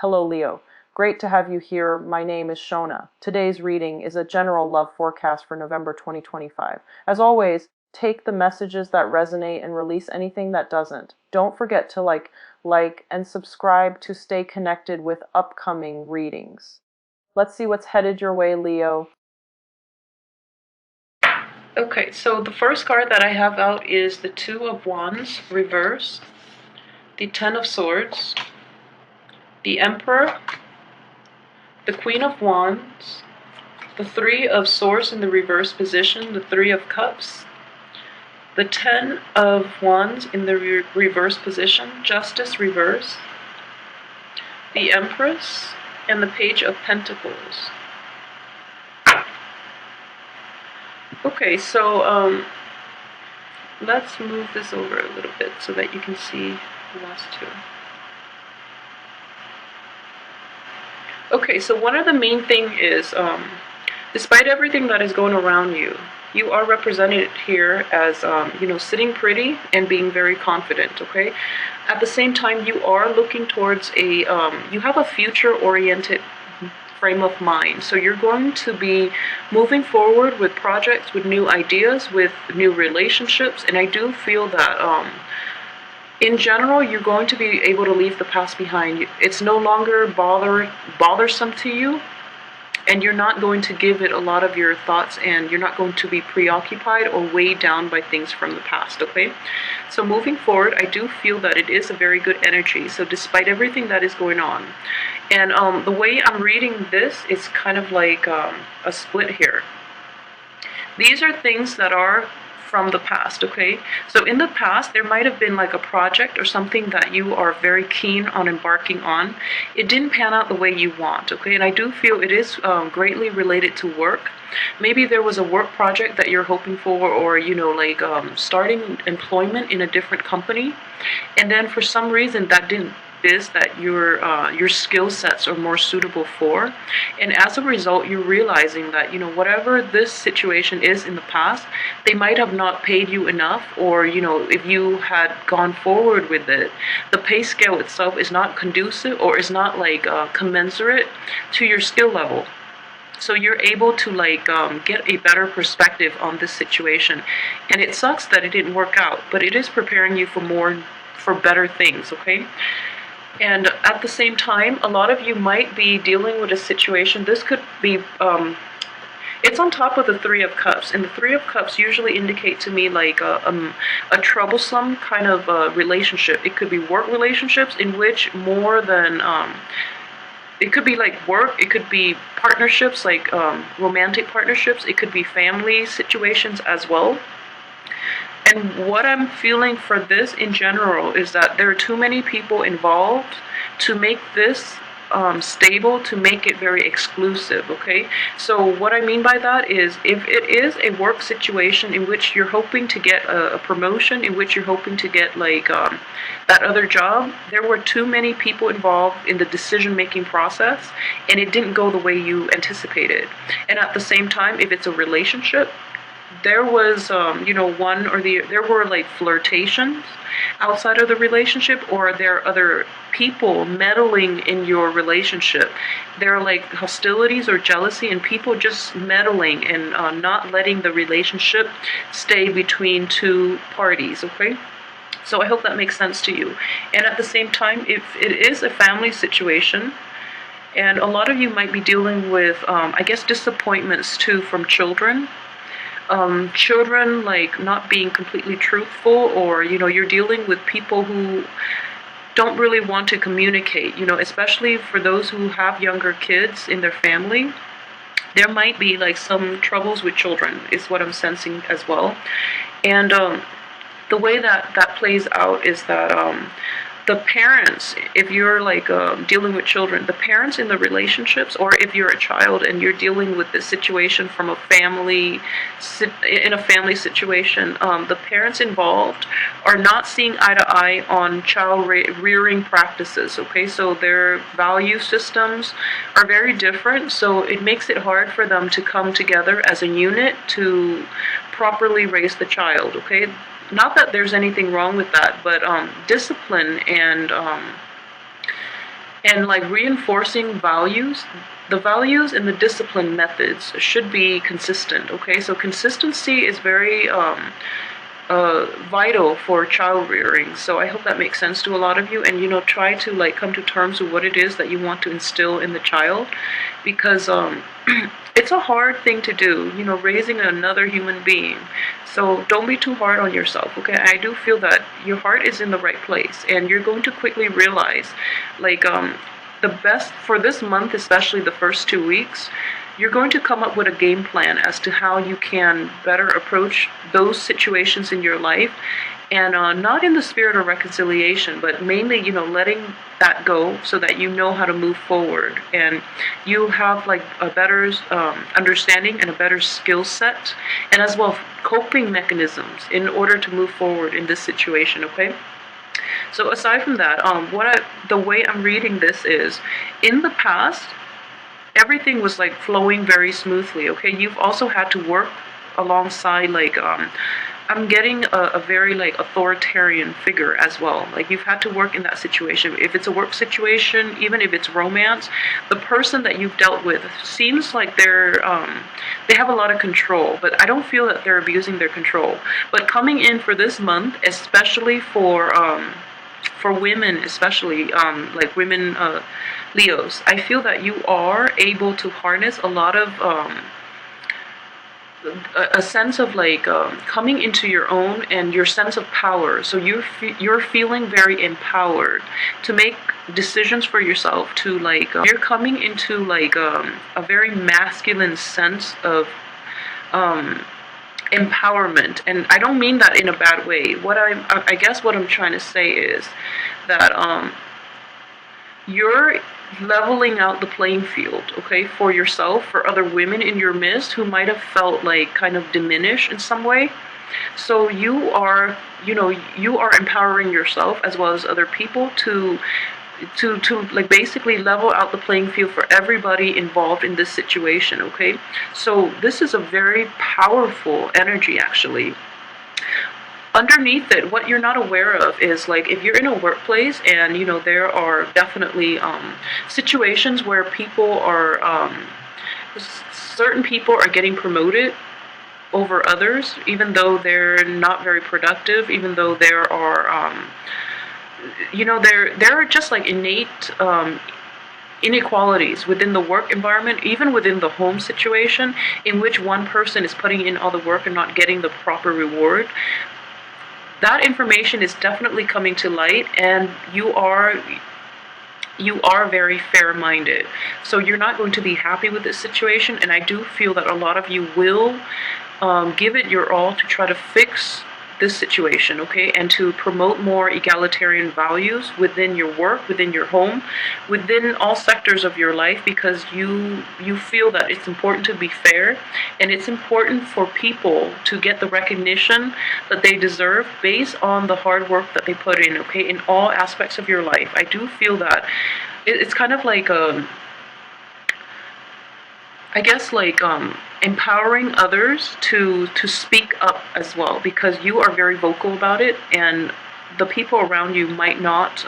Hello, Leo. Great to have you here. My name is Shona. Today's reading is a general love forecast for November 2025. As always, take the messages that resonate and release anything that doesn't. Don't forget to like, and subscribe to stay connected with upcoming readings. Let's see what's headed your way, Leo. Okay, so the first card that I have out is the Two of Wands, reverse, the Ten of Swords, the Emperor, the Queen of Wands, the Three of Swords in the reverse position, the Three of Cups, the Ten of Wands in the reverse position, Justice reverse, the Empress, and the Page of Pentacles. Okay, so let's move this over a little bit so that you can see the last two. Okay, so one of the main thing is, despite everything that is going around you, you are represented here as, sitting pretty and being very confident, okay? At the same time, you are looking towards you have a future-oriented frame of mind. So you're going to be moving forward with projects, with new ideas, with new relationships, and I do feel that, in general, you're going to be able to leave the past behind. It's no longer bothersome to you, and you're not going to give it a lot of your thoughts, and you're not going to be preoccupied or weighed down by things from the past, okay? So moving forward, I do feel that it is a very good energy, so despite everything that is going on. And the way I'm reading this is kind of like a split here. These are things that are from the past, okay? So in the past, there might have been like a project or something that you are very keen on embarking on. It didn't pan out the way you want, okay? And I do feel it is greatly related to work. Maybe there was a work project that you're hoping for, or, starting employment in a different company. And then for some reason that didn't that your skill sets are more suitable for, and as a result you're realizing that whatever this situation is in the past, they might have not paid you enough, or if you had gone forward with it, the pay scale itself is not conducive or is not commensurate to your skill level. So you're able to get a better perspective on this situation, and it sucks that it didn't work out, but it is preparing you for better things, okay? And at the same time, a lot of you might be dealing with a situation. This could be, it's on top of the Three of Cups. And the Three of Cups usually indicate to me a troublesome kind of relationship. It could be work relationships in which more than, it could be like work, it could be partnerships, romantic partnerships. It could be family situations as well. And what I'm feeling for this in general is that there are too many people involved to make this stable, to make it very exclusive, okay? So what I mean by that is, if it is a work situation in which you're hoping to get a promotion, in which you're hoping to get that other job, there were too many people involved in the decision-making process, and it didn't go the way you anticipated. And at the same time, if it's a relationship, there was, there were flirtations outside of the relationship, or there are other people meddling in your relationship. There are hostilities or jealousy, and people just meddling and not letting the relationship stay between two parties, okay? So I hope that makes sense to you. And at the same time, if it is a family situation, and a lot of you might be dealing with, disappointments too from children. Children not being completely truthful, or you're dealing with people who don't really want to communicate, especially for those who have younger kids in their family. There might be some troubles with children is what I'm sensing as well. And the way that plays out is that the parents, if you're dealing with children, the parents in the relationships, or if you're a child and you're dealing with this situation from in a family situation, the parents involved are not seeing eye to eye on child rearing practices, okay? So their value systems are very different, so it makes it hard for them to come together as a unit to properly raise the child, okay? Not that there's anything wrong with that, but discipline and and like reinforcing values. The values and the discipline methods should be consistent. Okay, so consistency is very vital for child rearing. So I hope that makes sense to a lot of you, and try to like come to terms with what it is that you want to instill in the child, because it's a hard thing to do, raising another human being. So don't be too hard on yourself, okay? I do feel that your heart is in the right place, and you're going to quickly realize, like, the best for this month, especially the first 2 weeks, you're going to come up with a game plan as to how you can better approach those situations in your life, and not in the spirit of reconciliation, but mainly, letting that go so that you know how to move forward, and you have like a better understanding and a better skill set, and as well coping mechanisms in order to move forward in this situation. Okay. So aside from that, the way I'm reading this is, in the past, everything was like flowing very smoothly. Okay, you've also had to work alongside, like, I'm getting a very like authoritarian figure as well. Like, you've had to work in that situation. If it's a work situation, even if it's romance, the person that you've dealt with seems like they have a lot of control, but I don't feel that they're abusing their control. But coming in for this month, especially for women, especially like women, Leos, I feel that you are able to harness a lot of a sense of like coming into your own and your sense of power. So you're feeling very empowered to make decisions for yourself. To like you're coming into like a very masculine sense of empowerment, and I don't mean that in a bad way. I guess what I'm trying to say is that you're leveling out the playing field, okay, for yourself, for other women in your midst who might have felt like kind of diminished in some way. So you are empowering yourself as well as other people to like basically level out the playing field for everybody involved in this situation. Okay, so this is a very powerful energy, actually. Underneath it, what you're not aware of is, like, if you're in a workplace and there are definitely situations where people are certain people are getting promoted over others, even though they're not very productive, even though there are there are just like innate inequalities within the work environment, even within the home situation, in which one person is putting in all the work and not getting the proper reward. That information is definitely coming to light, and you are very fair-minded. So you're not going to be happy with this situation, and I do feel that a lot of you will give it your all to try to fix this situation, okay, and to promote more egalitarian values within your work, within your home, within all sectors of your life, because you feel that it's important to be fair, and it's important for people to get the recognition that they deserve based on the hard work that they put in, okay, in all aspects of your life. I do feel that it's kind of like I guess like empowering others to speak up as well, because you are very vocal about it, and the people around you might not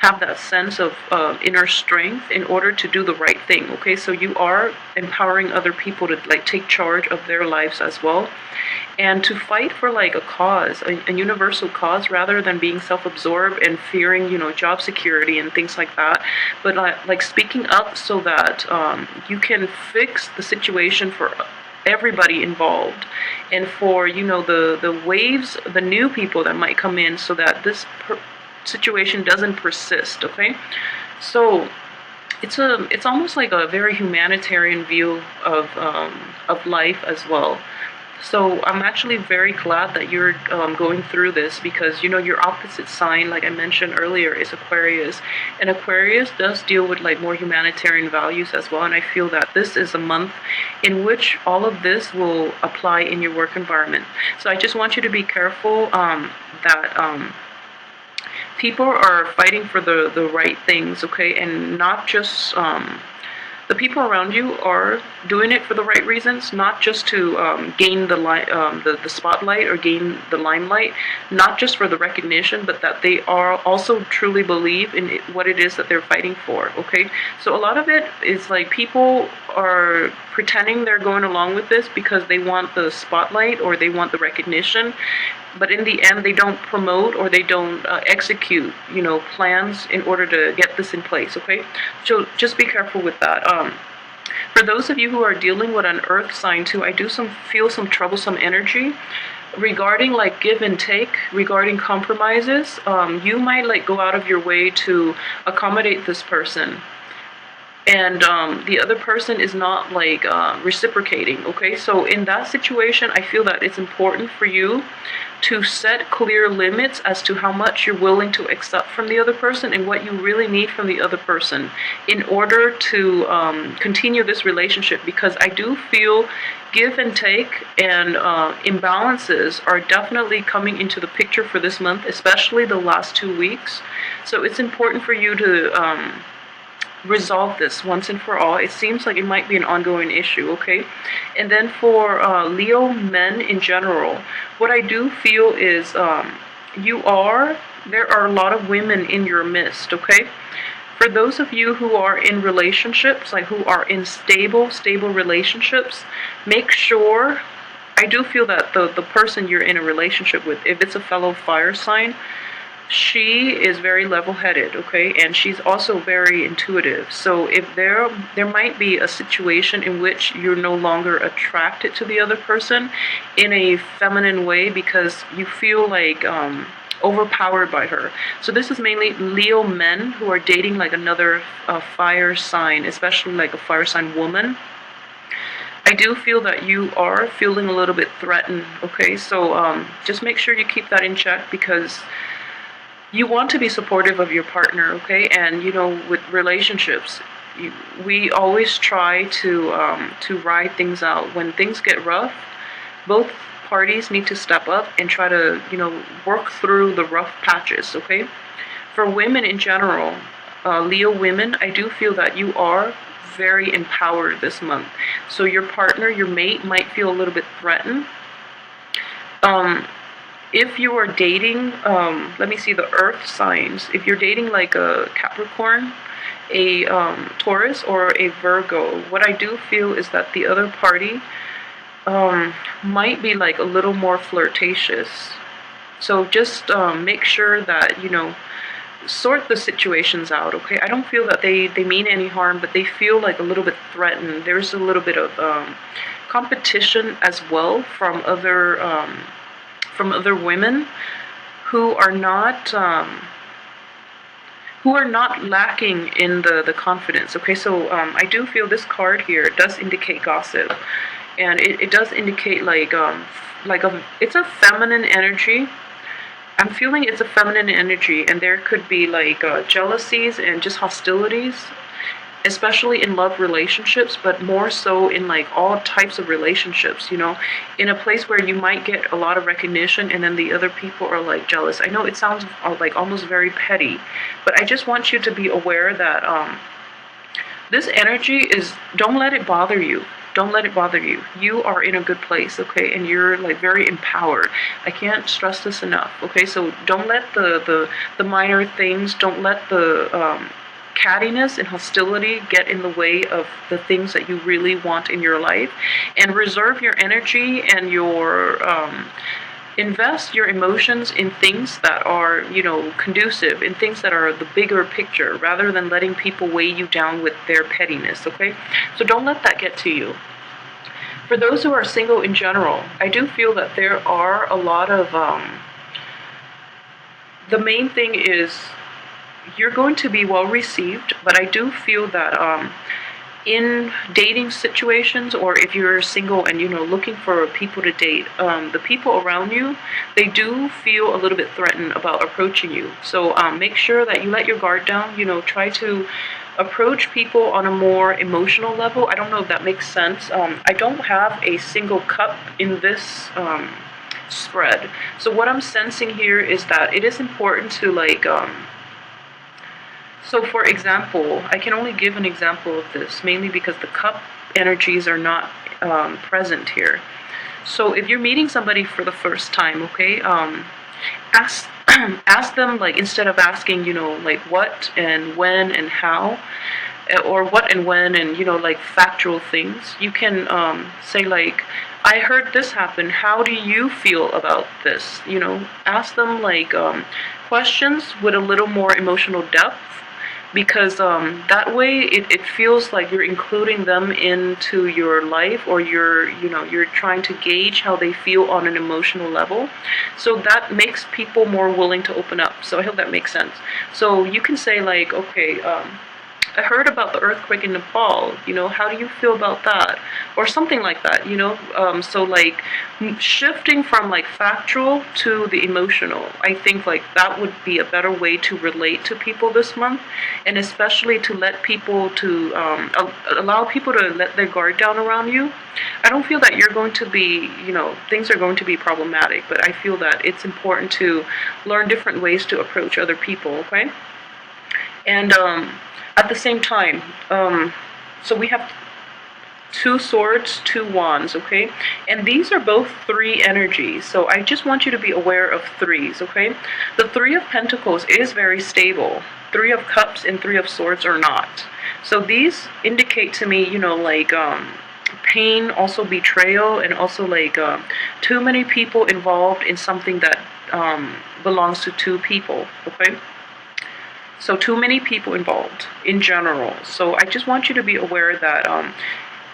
have that sense of inner strength in order to do the right thing. Okay, so you are empowering other people to like take charge of their lives as well, and to fight for like a cause, a universal cause, rather than being self-absorbed and fearing, job security and things like that. But like speaking up so that you can fix the situation for everybody involved, and for the waves, the new people that might come in, so that this situation doesn't persist. Okay, so it's almost like a very humanitarian view of life as well. So I'm actually very glad that you're going through this, because your opposite sign, like I mentioned earlier, is Aquarius, and Aquarius does deal with like more humanitarian values as well. And I feel that this is a month in which all of this will apply in your work environment. So I just want you to be careful that people are fighting for the right things, okay, and not just the people around you are doing it for the right reasons, not just to gain the spotlight or gain the limelight, not just for the recognition, but that they are also truly believe in what it is that they're fighting for. Okay, so a lot of it is like people are pretending they're going along with this because they want the spotlight or they want the recognition, but in the end they don't promote or they don't execute plans in order to get this in place. Okay, so just be careful with that. For those of you who are dealing with an earth sign too, I do feel some troublesome energy regarding like give and take, regarding compromises. You might like go out of your way to accommodate this person, and the other person is not like reciprocating. Okay, so in that situation, I feel that it's important for you to set clear limits as to how much you're willing to accept from the other person and what you really need from the other person in order to continue this relationship, because I do feel give and take and imbalances are definitely coming into the picture for this month, especially the last 2 weeks. So it's important for you to resolve this once and for all. It seems like it might be an ongoing issue. Okay, and then for Leo men in general, what I do feel is there are a lot of women in your midst. Okay, for those of you who are in relationships, like who are in stable relationships, make sure, I do feel that the person you're in a relationship with, if it's a fellow fire sign, she is very level-headed, okay, and she's also very intuitive. So if there might be a situation in which you're no longer attracted to the other person in a feminine way because you feel like overpowered by her. So this is mainly Leo men who are dating like another fire sign, especially like a fire sign woman. I do feel that you are feeling a little bit threatened. Okay, so just make sure you keep that in check, because you want to be supportive of your partner. Okay, and with relationships, we always try to ride things out. When things get rough, both parties need to step up and try to work through the rough patches. Okay, for women in general, Leo women, I do feel that you are very empowered this month. So your partner, your mate, might feel a little bit threatened. If you are dating, let me see the earth signs. If you're dating like a Capricorn, a Taurus, or a Virgo, what I do feel is that the other party might be like a little more flirtatious. So just make sure that, sort the situations out. Okay, I don't feel that they mean any harm, but they feel like a little bit threatened. There's a little bit of competition as well from other women who are not lacking in the confidence. Okay, so I do feel this card here does indicate gossip, and it does indicate it's a feminine energy. I'm feeling it's a feminine energy, and there could be like jealousies and just hostilities, especially in love relationships, but more so in like all types of relationships, in a place where you might get a lot of recognition and then the other people are like jealous. I know it sounds like almost very petty, but I just want you to be aware that this energy is, don't let it bother you. Don't let it bother you. You are in a good place, okay? And you're like very empowered. I can't stress this enough, okay? So don't let the minor things, don't let the cattiness and hostility get in the way of the things that you really want in your life, and reserve your energy and your invest your emotions in things that are conducive, in things that are the bigger picture, rather than letting people weigh you down with their pettiness. Okay, so don't let that get to you. For those who are single in general, I do feel that there are a lot of the main thing is you're going to be well received, but I do feel that in dating situations, or if you're single and looking for people to date, the people around you, they do feel a little bit threatened about approaching you. So make sure that you let your guard down. Try to approach people on a more emotional level. I don't know if that makes sense. I don't have a single cup in this spread. So what I'm sensing here is that it is important to So, for example, I can only give an example of this mainly because the cup energies are not present here. So, if you're meeting somebody for the first time, okay, ask ask them, like, instead of asking, like what and when and how, or what and when, and like factual things, you can say, like, I heard this happen, how do you feel about this? Ask them, like, questions with a little more emotional depth, because that way it feels like you're including them into your life, or you're trying to gauge how they feel on an emotional level. So that makes people more willing to open up. So I hope that makes sense. So you can say, like, okay, I heard about the earthquake in Nepal. How do you feel about that? Or something like that. So, like, shifting from, like, factual to the emotional. I think, like, that would be a better way to relate to people this month, and especially to let people to allow people to let their guard down around you. I don't feel that you're going to be, things are going to be problematic, but I feel that it's important to learn different ways to approach other people. Okay. And at the same time, so we have two swords, two wands, okay? And these are both three energies. So I just want you to be aware of threes, okay? The Three of Pentacles is very stable. Three of Cups and Three of Swords are not. So these indicate to me, like, pain, also betrayal, and also, like, too many people involved in something that belongs to two people, okay? So too many people involved in general. So I just want you to be aware that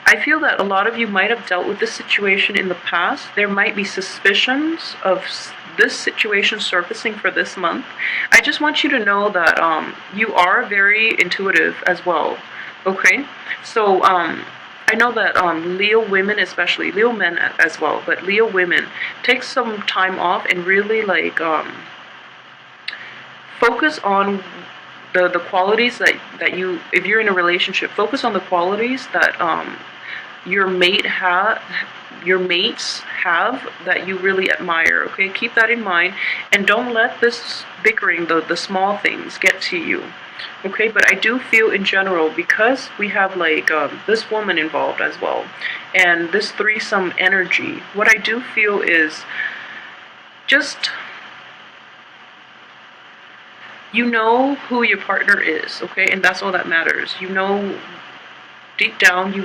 I feel that a lot of you might have dealt with this situation in the past. There might be suspicions of this situation surfacing for this month. I just want you to know that you are very intuitive as well. Okay? So I know that Leo women, especially Leo men as well, but Leo women, take some time off and really, like, focus on the qualities that you, if you're in a relationship, focus on the qualities that your your mates have, that you really admire. Okay, keep that in mind, and don't let this bickering, the small things, get to you. Okay, but I do feel in general, because we have, like, this woman involved as well, and this threesome energy, what I do feel is just, you know who your partner is, okay? And that's all that matters. Deep down, you